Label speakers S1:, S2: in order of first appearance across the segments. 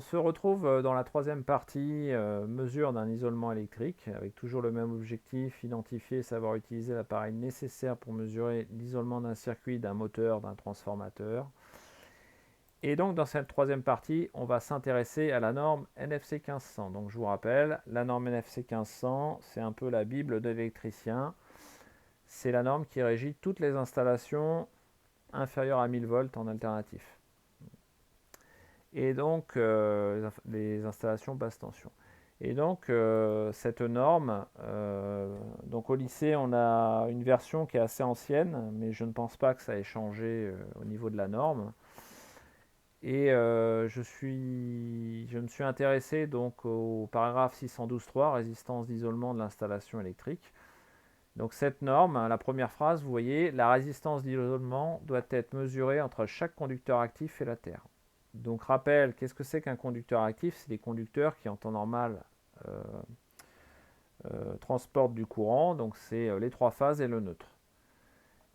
S1: se retrouve dans la troisième partie, mesure d'un isolement électrique, avec toujours le même objectif, identifier et savoir utiliser l'appareil nécessaire pour mesurer l'isolement d'un circuit, d'un moteur, d'un transformateur. Et donc dans cette troisième partie, on va s'intéresser à la norme NFC 1500. Donc je vous rappelle, la norme NFC 1500, c'est un peu la Bible de l'électricien. C'est la norme qui régit toutes les installations inférieures à 1000 volts en alternatif. Et donc les installations basse tension. Et donc cette norme, donc au lycée on a une version qui est assez ancienne, mais je ne pense pas que ça ait changé au niveau de la norme. Et je me suis intéressé donc au paragraphe 612.3, résistance d'isolement de l'installation électrique. Donc cette norme, la première phrase, vous voyez, la résistance d'isolement doit être mesurée entre chaque conducteur actif et la Terre. Donc rappel, qu'est-ce que c'est qu'un conducteur actif? C'est des conducteurs qui en temps normal transportent du courant, donc c'est les trois phases et le neutre.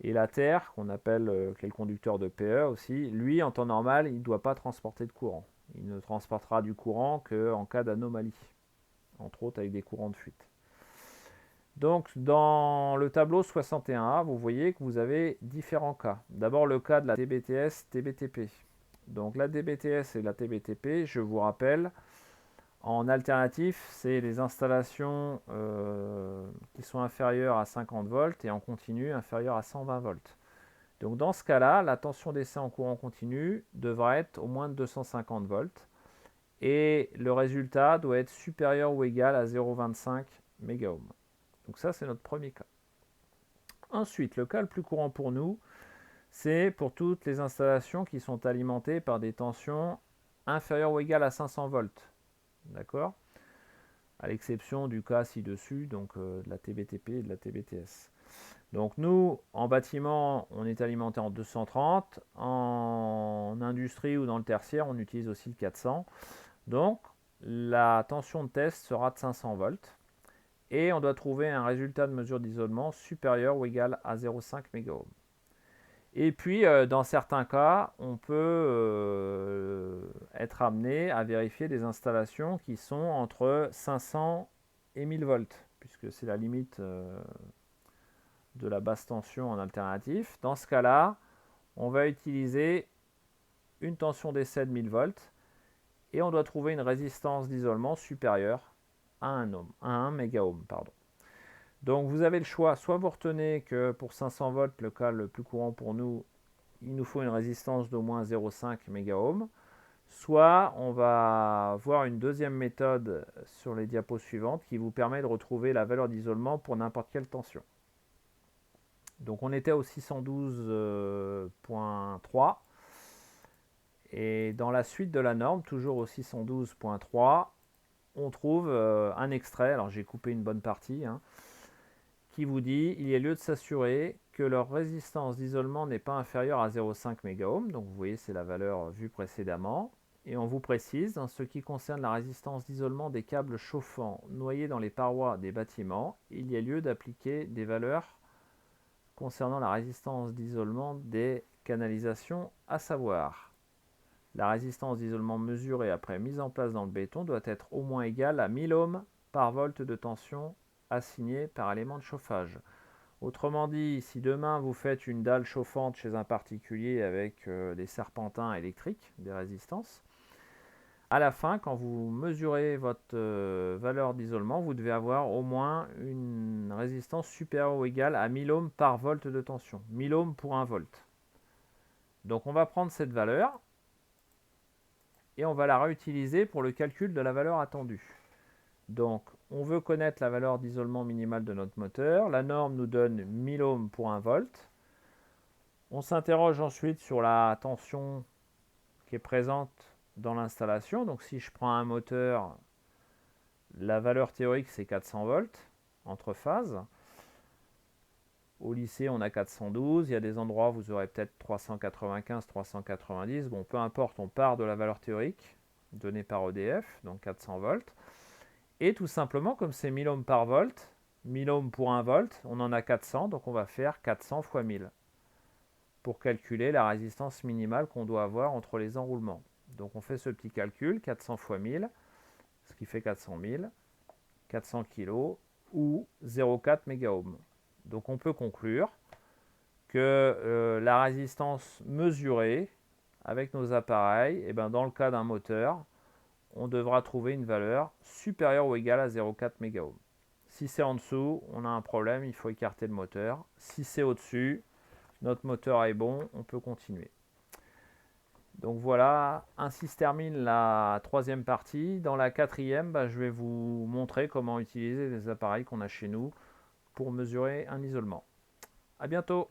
S1: Et la Terre, qu'on appelle qui est le conducteur de PE aussi, lui en temps normal, il ne doit pas transporter de courant. Il ne transportera du courant qu'en cas d'anomalie, entre autres avec des courants de fuite. Donc dans le tableau 61A, vous voyez que vous avez différents cas. D'abord le cas de la TBTS, TBTP. Donc la TBTS et la TBTP, je vous rappelle, en alternatif, c'est les installations qui sont inférieures à 50 volts et en continu inférieures à 120 volts. Donc dans ce cas-là, la tension d'essai en courant continu devra être au moins de 250 volts et le résultat doit être supérieur ou égal à 0,25 MΩ. Donc ça, c'est notre premier cas. Ensuite, le cas le plus courant pour nous, c'est pour toutes les installations qui sont alimentées par des tensions inférieures ou égales à 500 volts. D'accord? À l'exception du cas ci-dessus, donc de la TBTP et de la TBTS. Donc nous, en bâtiment, on est alimenté en 230. En industrie ou dans le tertiaire, on utilise aussi le 400. Donc la tension de test sera de 500 volts. Et on doit trouver un résultat de mesure d'isolement supérieur ou égal à 0,5 MΩ. Et puis, dans certains cas, on peut être amené à vérifier des installations qui sont entre 500 et 1000 volts, puisque c'est la limite de la basse tension en alternatif. Dans ce cas-là, on va utiliser une tension d'essai de 1000 volts et on doit trouver une résistance d'isolement supérieure à 1 mégaohm. Donc vous avez le choix, soit vous retenez que pour 500 volts, le cas le plus courant pour nous, il nous faut une résistance d'au moins 0,5 mégaohm, soit on va voir une deuxième méthode sur les diapos suivantes qui vous permet de retrouver la valeur d'isolement pour n'importe quelle tension. Donc on était au 612.3 et dans la suite de la norme, toujours au 612.3, on trouve un extrait, alors j'ai coupé une bonne partie, qui vous dit il y a lieu de s'assurer que leur résistance d'isolement n'est pas inférieure à 0,5 MΩ. Donc vous voyez, c'est la valeur vue précédemment. Et on vous précise, en ce qui concerne la résistance d'isolement des câbles chauffants noyés dans les parois des bâtiments, il y a lieu d'appliquer des valeurs concernant la résistance d'isolement des canalisations, à savoir la résistance d'isolement mesurée après mise en place dans le béton doit être au moins égale à 1000 ohms par volt de tension assigné par élément de chauffage. Autrement dit, si demain vous faites une dalle chauffante chez un particulier avec des serpentins électriques, des résistances, à la fin, quand vous mesurez votre valeur d'isolement, vous devez avoir au moins une résistance supérieure ou égale à 1000 ohms par volt de tension. 1000 ohms pour 1 volt. Donc on va prendre cette valeur et on va la réutiliser pour le calcul de la valeur attendue. Donc, on veut connaître la valeur d'isolement minimale de notre moteur. La norme nous donne 1000 ohms pour 1 volt. On s'interroge ensuite sur la tension qui est présente dans l'installation. Donc, si je prends un moteur, la valeur théorique, c'est 400 volts entre phases. Au lycée, on a 412. Il y a des endroits où vous aurez peut-être 395, 390. Bon, peu importe, on part de la valeur théorique donnée par EDF, donc 400 volts. Et tout simplement, comme c'est 1000 ohms par volt, 1000 ohms pour 1 volt, on en a 400, donc on va faire 400 fois 1000 pour calculer la résistance minimale qu'on doit avoir entre les enroulements. Donc on fait ce petit calcul, 400 fois 1000, ce qui fait 400 000, 400 kg ou 0,4 mégaohm. Donc on peut conclure que la résistance mesurée avec nos appareils, et dans le cas d'un moteur, on devra trouver une valeur supérieure ou égale à 0,4 mégaohm. Si c'est en dessous, on a un problème, il faut écarter le moteur. Si c'est au-dessus, notre moteur est bon, on peut continuer. Donc voilà, ainsi se termine la troisième partie. Dans la quatrième, je vais vous montrer comment utiliser les appareils qu'on a chez nous pour mesurer un isolement. À bientôt!